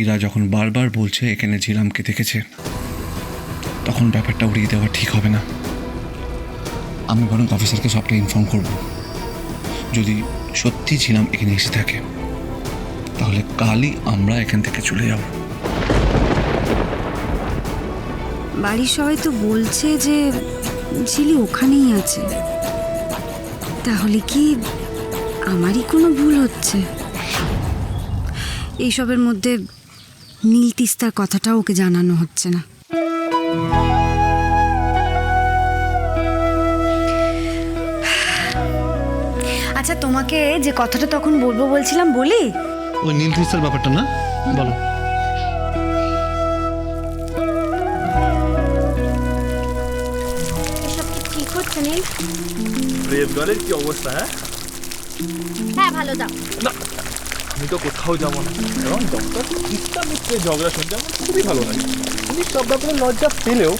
এরা যখন বারবার বলছে এখানে ঝিলামকে দেখেছে, তখন ব্যাপারটা উড়িয়ে দেওয়া ঠিক হবে না। আমি বরং অফিসারকে সবটা ইনফর্ম করব। যদি সত্যি ঝিলাম এখানে এসে থাকে, তাহলে কালই আমরা এখান থেকে চলে যাব। বাড়ির সবাই তো বলছে যে ঝিলি ওখানেই আছে। তাহলে কি আমারই কোনো ভুল হচ্ছে? এইসবের মধ্যে নীল তিস্তার কথাটাও ওকে জানানো হচ্ছে না। আচ্ছা, তোমাকে যে কথাটা তখন বলবো বলছিলাম বলি? ওই নীল তিস্তার ব্যাপারটা না, বলো। এসব কি ঠিক হচ্ছে নীল? প্রেমগড়ের কি অবস্থা? হ্যাঁ ভালো, দাও। না, আমি তো কোথাও যাবো না, এবং ডক্টর তিস্তা মিত্রের ঝগড়া শুনতে আমার খুবই ভালো লাগে। উনি সব ব্যাপারে লজ্জা পেলেও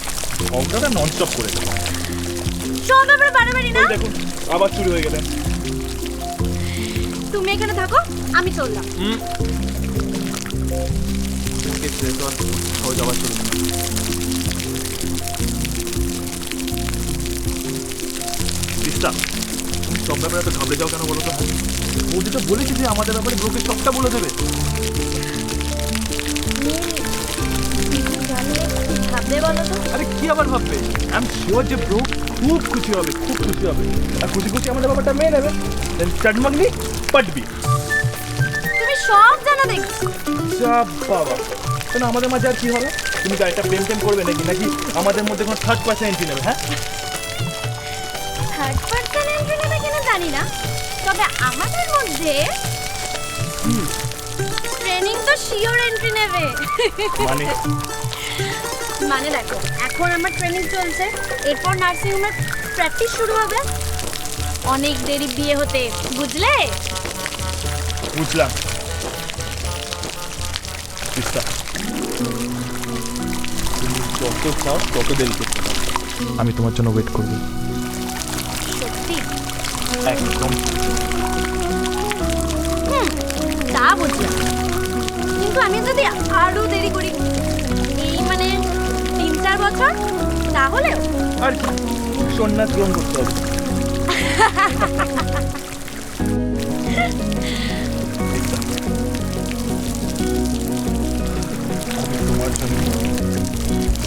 ঝগড়াটা ননস্টপ করে দেয়। সব ব্যাপারে বাড়াবাড়ি না। দেখুন, আবার চুরি হয়ে গেলেন। তুমি এখানে থাকো, আমি চললাম। কোথাও যাওয়া চলবে না। তিস্তা, সব ব্যাপারে এত ঘাবড়ে যাও কেন বলো তো? বৌদি তো বলেছি যে আমাদের ব্যাপারে ব্রোকে সবটা বলে দেবে। ভাববে বলো তো? আরে কি আবার ভাববে? আই এম শিওর যে ব্রো খুব খুশি হবে, খুব খুশি হবে। আর খুশি খুশি আমাদের ব্যাপারটা মেনে নেবে। দেন চটমাগনি পটবি। তুমি সব জানো দেখছি। যা বাবা, কেন আমাদের মাঝে আর কি হবে? তুমি কি একটা প্রেম করবে নাকি, নাকি আমাদের মধ্যে কোনো থার্ড পার্সন এন্ট্রি নেবে? হ্যাঁ, থার্ড পার্সন এন্ট্রি নেবে কিনা জানি না, তবে আমাদের মধ্যে ট্রেনিং তো শিওর এন্ট্রি নেবে। মানে মানে দেখো, এখন আমার ট্রেনিং চলছে, এরপর নার্সিং হোমের প্র্যাকটিস শুরু হবে। অনেক দেরি বিয়ে হতে, বুঝলে? বুঝলাম। তিস্তা, তুমি যত চাও তত দেরি করতে পারো, আমি তোমার জন্য ওয়েট করবো। সত্যি? একদম। তা বুঝলাম, কিন্তু আমি যদি আরো দেরি করি, এই মানে 3-4 বছর, তাহলেও? আর কি, সন্ন্যাস গ্রহণ করতে হবে। আমি তোমার জন্য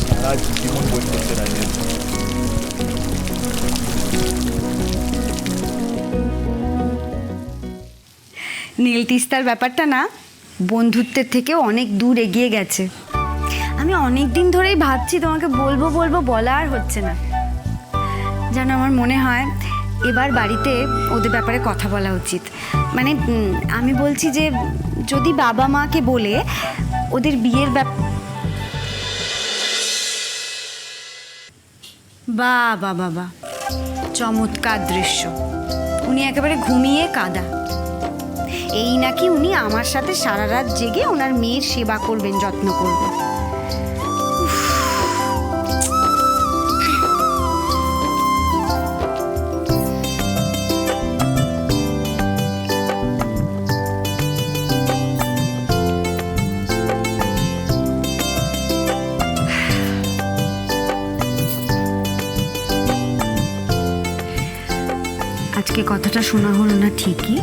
সারা জীবন বই করতে রাজি আছি। নীল তিস্তার ব্যাপারটা না বন্ধুত্বের থেকেও অনেক দূর এগিয়ে গেছে। আমি অনেক দিন ধরেই ভাবছি তোমাকে বলবো বলবো, বলা আর হচ্ছে না। যেন আমার মনে হয় এবার বাড়িতে ওদের ব্যাপারে কথা বলা উচিত। মানে আমি বলছি যে যদি বাবা মাকে বলে ওদের বিয়ের বাবা বাবা, চমৎকার দৃশ্য। উনি একেবারে ঘুমিয়ে কাদা। এই নাকি উনি আমার সাথে সারা রাত জেগে ওনার মেয়ের সেবা করবেন, যত্ন করবেন। আজকে কথাটা শোনা হলো না ঠিকই,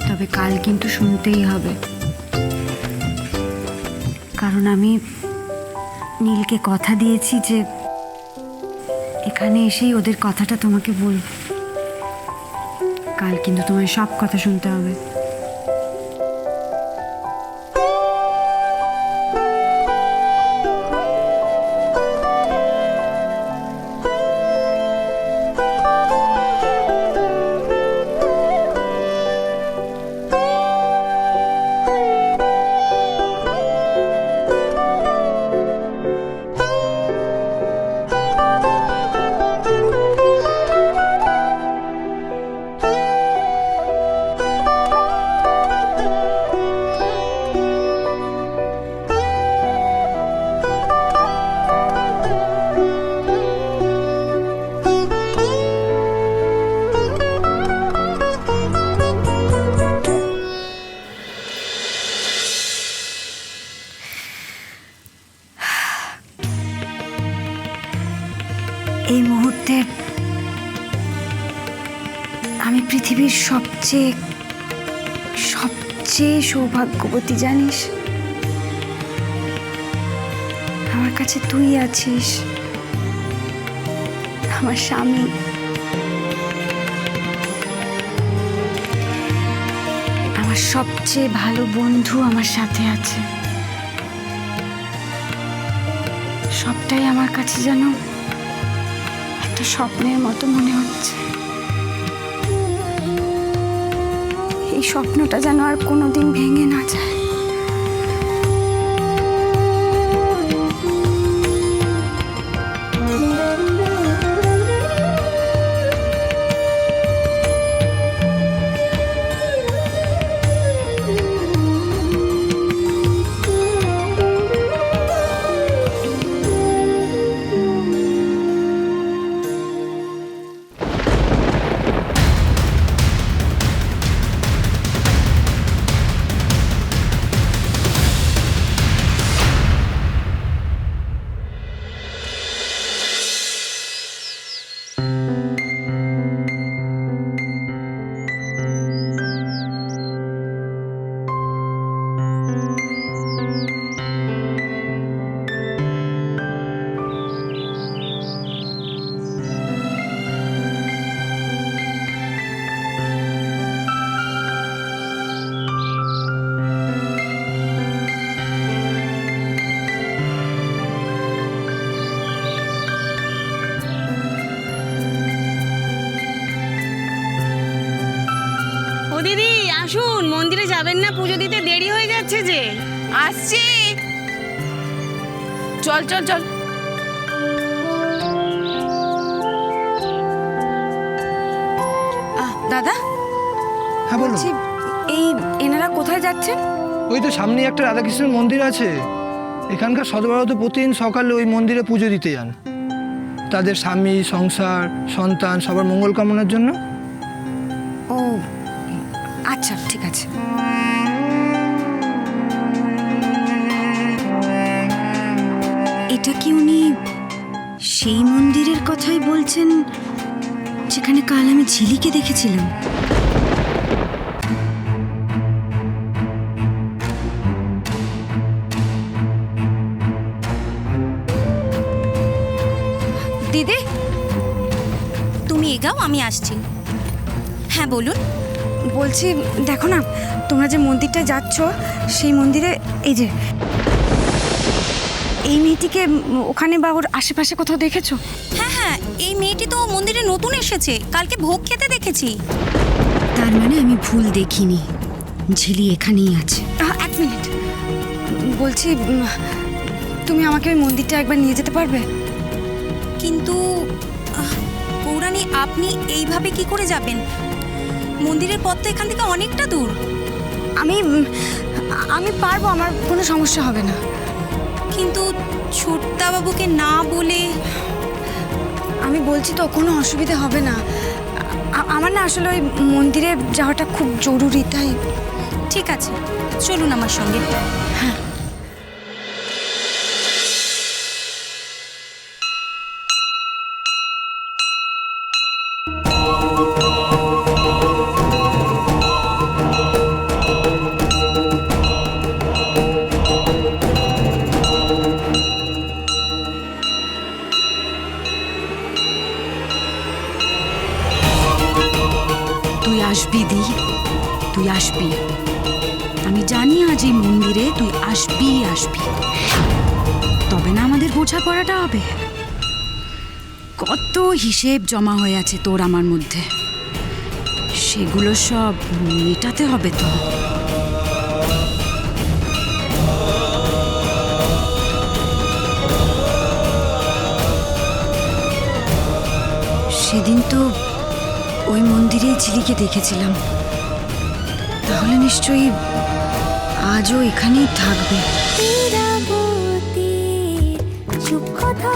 তবে কাল কিন্তু শুনতেই হবে। কারণ আমি নীলকে কথা দিয়েছি যে এখানে এসেই ওদের কথাটা তোমাকে বলব। কাল কিন্তু তোমায় সব কথা শুনতে হবে। এই মুহূর্তে আমি পৃথিবীর সবচেয়ে সবচেয়ে সৌভাগ্যবতী, জানিস? আমার কাছে তুই আছিস, আমার স্বামী। আমার সবচেয়ে ভালো বন্ধু আমার সাথে আছে। সবটাই আমার কাছে যেন একটা স্বপ্নের মতো মনে হচ্ছে। এই স্বপ্নটা যেন আর কোনোদিন ভেঙে না যায়। দিদি আসুন, মন্দিরে যাবেন না? পুজো দিতে দেরি হয়ে যাচ্ছে যে। আসছি, চল চল চল। দাদা, হ্যাঁ বলো। বলছি, এই এনারা কোথায় যাচ্ছেন? ওই তো সামনে একটা রাধাকৃষ্ণের মন্দির আছে, এখানকার সদবরত প্রতিদিন সকালে ওই মন্দিরে পুজো দিতে যান তাদের স্বামী, সংসার, সন্তান সবার মঙ্গল কামনার জন্য। ও আচ্ছা, ঠিক আছে। এটা কি উনি সেই মন্দিরের কথাই বলছেন যেখানে কাল আমি ঝিলিকে দেখেছিলাম? দিদি, তুমি এগাও, আমি আসছি। হ্যাঁ বলুন। বলছি, দেখো না, তোমরা যে মন্দিরটা যাচ্ছ সেই মন্দিরে এই যে এই মেয়েটিকে ওখানে বা ওর আশেপাশে কোথাও দেখেছো? হ্যাঁ হ্যাঁ, এই মেয়েটি তো মন্দিরে নতুন এসেছে, কালকে ভোগ খেতে দেখেছি। তার মানে আমি ভুল দেখিনি, ঝিলি এখানেই আছে। এক মিনিট, বলছি, তুমি আমাকে ওই মন্দিরটা একবার নিয়ে যেতে পারবে? কিন্তু পৌরাণী, আপনি এইভাবে কি করে যাবেন? মন্দিরের পথ তো এখান থেকে অনেকটা দূর। আমি পারবো, আমার কোনো সমস্যা হবে না। কিন্তু ছোটদাবাবুকে না বলে? আমি বলছি তো, কোনো অসুবিধা হবে না। আমার না আসলে ওই মন্দিরে যাওয়াটা খুব জরুরি, তাই। ঠিক আছে, চলুন আমার সঙ্গে। হ্যাঁ। তুই আসবি দি, তুই আসবি। আমি জানি আজ এই মন্দিরে তুই আসবি আসবি, তবে না আমাদের বোঝাপড়াটা হবে। কত হিসেব জমা হয়ে আছে তোর আমার মধ্যে, সেগুলো সব মেটাতে হবে তো। সেদিন তো ওই মন্দিরেই ঝিলিকে দেখেছিলাম, তাহলে নিশ্চয়ই আজও এখানেই থাকবে। চুপ কথা